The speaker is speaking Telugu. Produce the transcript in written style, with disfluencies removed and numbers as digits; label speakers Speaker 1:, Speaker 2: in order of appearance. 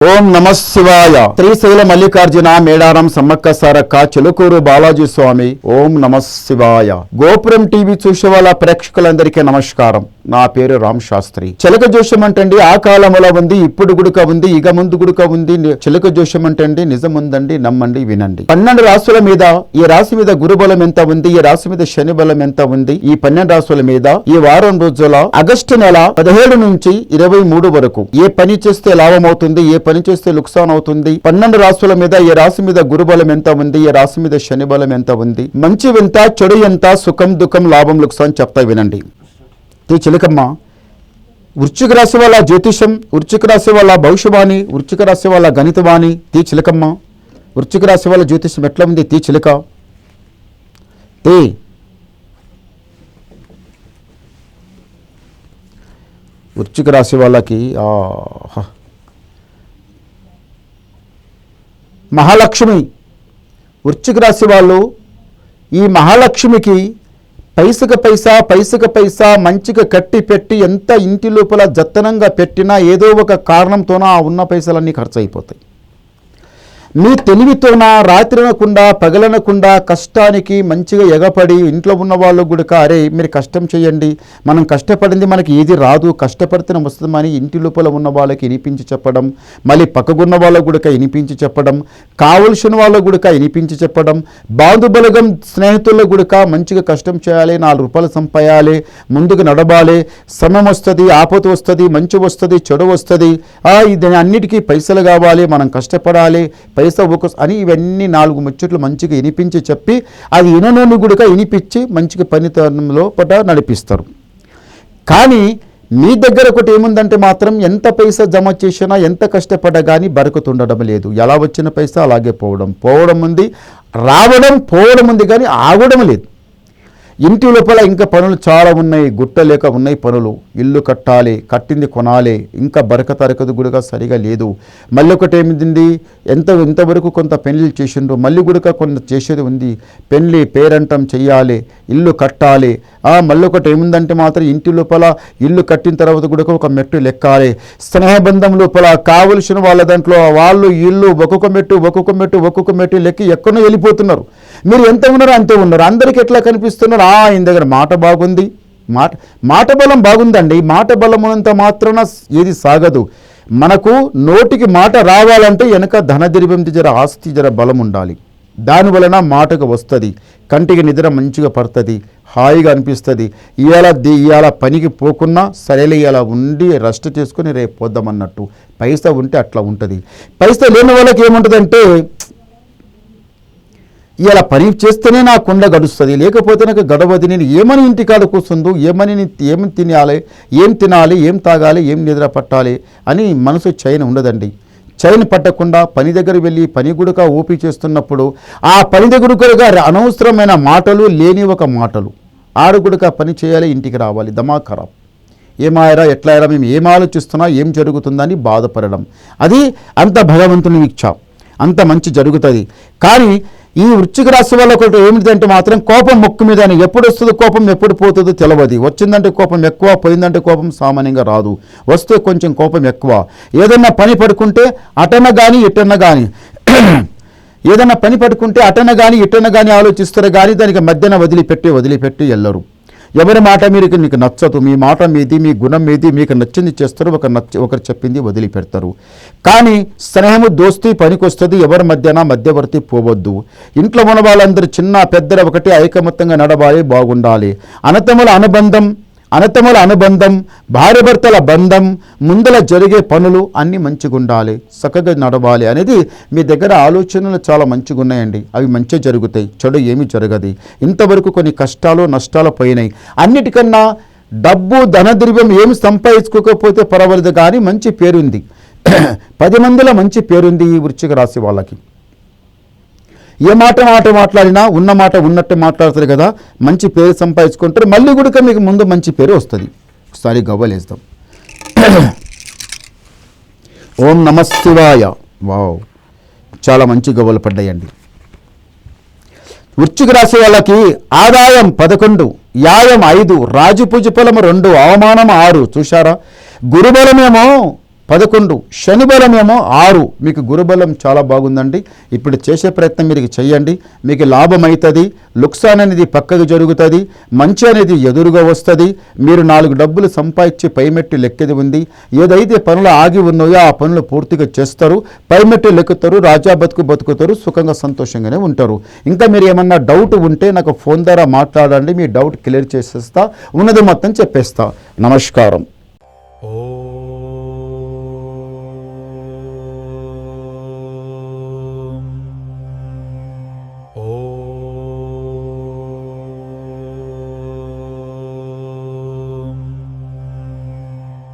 Speaker 1: ఓం నమ శివాయ. శ్రీశైల మల్లికార్జున మేడారం సమ్మక్క సారక్క చిలుకూరు బాలాజీ స్వామి. ఓం నమ శివాయ. గోపురం టీవీ చూసే వాళ్ళ ప్రేక్షకులందరికీ నమస్కారం. నా పేరు రామ్ శాస్త్రి. చిలక జోషం అంటండి ఆ కాలంలో ఉంది, ఇప్పుడు గుడుక ఉంది, ఇక ముందు గుడుక ఉంది. చిలక జోషం అంటండి నిజం ఉందండి, నమ్మండి, వినండి. 12 రాసుల మీద ఈ రాశి మీద గురుబలం ఎంత ఉంది, ఈ రాశి మీద శని బలం ఎంత ఉంది, ఈ 12 రాసుల మీద ఈ వారం రోజుల ఆగస్టు నెల 17 నుంచి 23 వరకు ఏ పని చేస్తే లాభం అవుతుంది, ఏ పని చేస్తే లుక్సాన్ అవుతుంది, 12 రాశుల మీద ఈ రాశి మీద గురుబలం ఎంత ఉంది, ఈ రాశి మీద శని బలం ఎంత ఉంది, మంచి ఎంత చెడు ఎంత, సుఖం దుఃఖం లాభం లుక్సాన్ చెప్తా వినండి. చిలకమ్మ, వృశ్చిక రాశి వాళ్ళ జ్యోతిషం, వృశ్చిక రాశి వాళ్ళ భవిష్యవాణి, వృశ్చిక రాశి వాళ్ళ గణితవాణి. చిలకమ్మ, వృశ్చిక రాశి వాళ్ళ జ్యోతిషం ఎట్లా ఉంది? చిలక వృశ్చిక రాశి వాళ్ళకి మహాలక్ష్మి. వృశ్చిక రాశి వాళ్ళు ఈ మహాలక్ష్మికి పైసక పైసా మంచిగా కట్టి పెట్టి ఎంత ఇంటి లోపల జత్తనంగా పెట్టినా ఏదో ఒక కారణంతోన ఆ ఉన్న పైసలన్నీ ఖర్చు అయిపోతాయి. మీ తెలివితోన రాత్రినకుండా పగలనకుండా కష్టానికి మంచిగా ఎగపడి ఇంట్లో ఉన్న వాళ్ళు కూడా అరే మీరు కష్టం చేయండి, మనం కష్టపడింది మనకి ఏది రాదు, కష్టపడితేనే వస్తుందని ఇంటి లోపల ఉన్న వాళ్ళకి వినిపించి చెప్పడం, మళ్ళీ పక్కకున్న వాళ్ళకు కూడా వినిపించి చెప్పడం, కావలసిన వాళ్ళకు కూడా వినిపించి చెప్పడం, బాంధుబలగం స్నేహితులకు కూడా మంచిగా కష్టం చేయాలి, 4 రూపాయలు సంపాయాలి, ముందుకు నడవాలి, సమయం వస్తుంది, ఆపద వస్తుంది, మంచి వస్తుంది, చెడు వస్తుంది, ఇది అన్నిటికీ పైసలు కావాలి, మనం కష్టపడాలి, పైసా అని ఇవన్నీ 4 ముచ్చట్లు మంచిగా వినిపించి చెప్పి అది ఇననోని కూడా వినిపించి మంచిగా పనితనంలో నడిపిస్తారు. కానీ మీ దగ్గర ఒకటి ఏముందంటే మాత్రం ఎంత పైసా జమ చేసినా ఎంత కష్టపడ్డా కానీ బరకతుండడం లేదు. ఎలా వచ్చిన పైసా అలాగే పోవడం ఉంది, రావడం పోవడం ఉంది, కానీ ఆగడం లేదు. ఇంటి లోపల ఇంకా పనులు చాలా ఉన్నాయి, గుట్టలేక ఉన్నాయి పనులు. ఇల్లు కట్టాలి, కట్టింది కొనాలి, ఇంకా బరకతరకదు కూడా సరిగా లేదు. మళ్ళీ ఒకటి ఏమింది, ఎంతవరకు కొంత పెళ్లిళ్ళు చేసిండ్రు, మళ్ళీ కూడా కొంత చేసేది ఉంది. పెళ్లి పేరంటం చెయ్యాలి, ఇల్లు కట్టాలి. మళ్ళీ ఒకటి ఏముందంటే మాత్రం ఇంటి లోపల ఇల్లు కట్టిన తర్వాత కూడా ఒక మెట్టు లెక్కాలి. స్నేహబంధం లోపల కావలసిన వాళ్ళ దాంట్లో వాళ్ళు ఇల్లు ఒక్కొక్క మెట్టు లెక్కి ఎక్కడో వెళ్ళిపోతున్నారు. మీరు ఎంత ఉన్నారో అంతే ఉన్నారు. అందరికీ ఎట్లా కనిపిస్తున్నారు? ఆయన దగ్గర మాట బాగుంది, మాట బలం బాగుందండి. మాట బలం ఉన్నంత మాత్రాన ఏది సాగదు. మనకు నోటికి మాట రావాలంటే వెనక ధనదిర్భం జర ఆస్తి జర బలం ఉండాలి. దానివలన మాటకు వస్తుంది, కంటికి నిద్ర మంచిగా పడుతుంది, హాయిగా అనిపిస్తుంది. ఇవాళ పనికి పోకున్నా సరేలే ఇలా ఉండి రెస్ట్ చేసుకుని రేపు పోద్దామన్నట్టు. పైసా ఉంటే అట్లా ఉంటుంది. పైసా లేని వాళ్ళకి ఏముంటుందంటే ఇలా పని చేస్తేనే నా కుండ గడుస్తుంది, లేకపోతే నాకు గడవది, నేను ఏమని ఇంటికాడ కూర్చుందో, ఏమి తినాలి, ఏం తాగాలి, ఏం నిద్ర పట్టాలి అని మనసు చైన్ ఉండదండి. చైన్ పట్టకుండా పని దగ్గర వెళ్ళి పని గుడక ఓపి చేస్తున్నప్పుడు ఆ పని దగ్గరగా అనవసరమైన మాటలు, లేని ఒక మాటలు, గుడక పని చేయాలి, ఇంటికి రావాలి, దమా ఖరాబ్. ఏమాయరా ఎట్లా అయినా మేము ఏం ఆలోచిస్తున్నా, ఏం జరుగుతుందని బాధపడడం, అది అంత భగవంతుని ఇచ్చ, అంత మంచి జరుగుతుంది. కానీ ఈ వృశ్చిక రాశి వల్ల ఒకటి ఏమిటంటే మాత్రం కోపం ముక్కు మీద. ఎప్పుడు వస్తుందో కోపం, ఎప్పుడు పోతుందో తెలియదు. వచ్చిందంటే కోపం ఎక్కువ, పోయిందంటే కోపం సామాన్యంగా రాదు. వస్తే కొంచెం కోపం ఎక్కువ. ఏదన్నా పని పడుకుంటే అటన కానీ ఇటన్న కానీ ఏదన్నా పని పడుకుంటే అటన కానీ ఇటన్న కానీ ఆలోచిస్తారు, కానీ దానికి మధ్యన వదిలిపెట్టి వెళ్ళరు. ఎవరి మాట మీకు నచ్చదు, మీ మాట మీది, మీ గుణం మీది, మీకు నచ్చింది చేస్తారు, ఒకరు చెప్పింది వదిలిపెడతారు. కానీ స్నేహము దోస్తీ పనికొస్తుంది. ఎవరి మధ్యవర్తి పోవద్దు. ఇంట్లో ఉన్న వాళ్ళందరూ చిన్న పెద్దల ఒకటి ఐకమత్యంగా నడవాలి, బాగుండాలి. అనతముల అనుబంధం, భార్యాభర్తల బంధం, ముందల జరిగే పనులు అన్నీ మంచిగా ఉండాలి, చక్కగా నడవాలి అనేది మీ దగ్గర ఆలోచనలు చాలా మంచిగా ఉన్నాయండి. అవి మంచిగా జరుగుతాయి, చెడు ఏమీ జరగదు. ఇంతవరకు కొన్ని కష్టాలు నష్టాలు పోయినాయి. అన్నిటికన్నా డబ్బు ధనద్రవ్యం ఏమి సంపాదించుకోకపోతే పర్వాలేదు, కానీ మంచి పేరుంది. 10 మందిలో మంచి పేరుంది ఈ వృశ్చిక రాశి వాళ్ళకి. ఏ మాట మాట్లాడినా ఉన్న మాట ఉన్నట్టు మాట్లాడతారు కదా, మంచి పేరు సంపాదించుకుంటారు. మళ్ళీ కూడా మీకు ముందు మంచి పేరు వస్తుంది. ఒకసారి గవ్వలేస్తాం. ఓం నమ శివాయ. వావ్, చాలా మంచి గవ్వలు పడ్డాయండి. వృశ్చిక రాశి వాళ్ళకి ఆదాయం 11, వ్యయం 5, రాజపూజ ఫలము 2, అవమానం 6. చూశారా? గురుబలమేమో 11, శని బలం ఏమో 6, మీకు గురుబలం చాలా బాగుందండి. ఇప్పుడు చేసే ప్రయత్నం మీరు చేయండి, మీకు లాభం అవుతుంది. లుక్సాన్ అనేది పక్కకు జరుగుతుంది, మంచి అనేది ఎదురుగా వస్తుంది. మీరు 4 డబ్బులు సంపాదించి పైమెట్టు లెక్కేది ఉంది. ఏదైతే పనులు ఆగి ఉన్నాయో ఆ పనులు పూర్తిగా చేస్తారు, పైమెట్టు లెక్కుతారు, రాజా బతుకుతారు, సుఖంగా సంతోషంగానే ఉంటారు. ఇంకా మీరు ఏమన్నా డౌట్ ఉంటే నాకు ఫోన్ ద్వారా మాట్లాడండి, మీ డౌట్ క్లియర్ చేసేస్తా, ఉన్నది మొత్తం చెప్పేస్తా. నమస్కారం.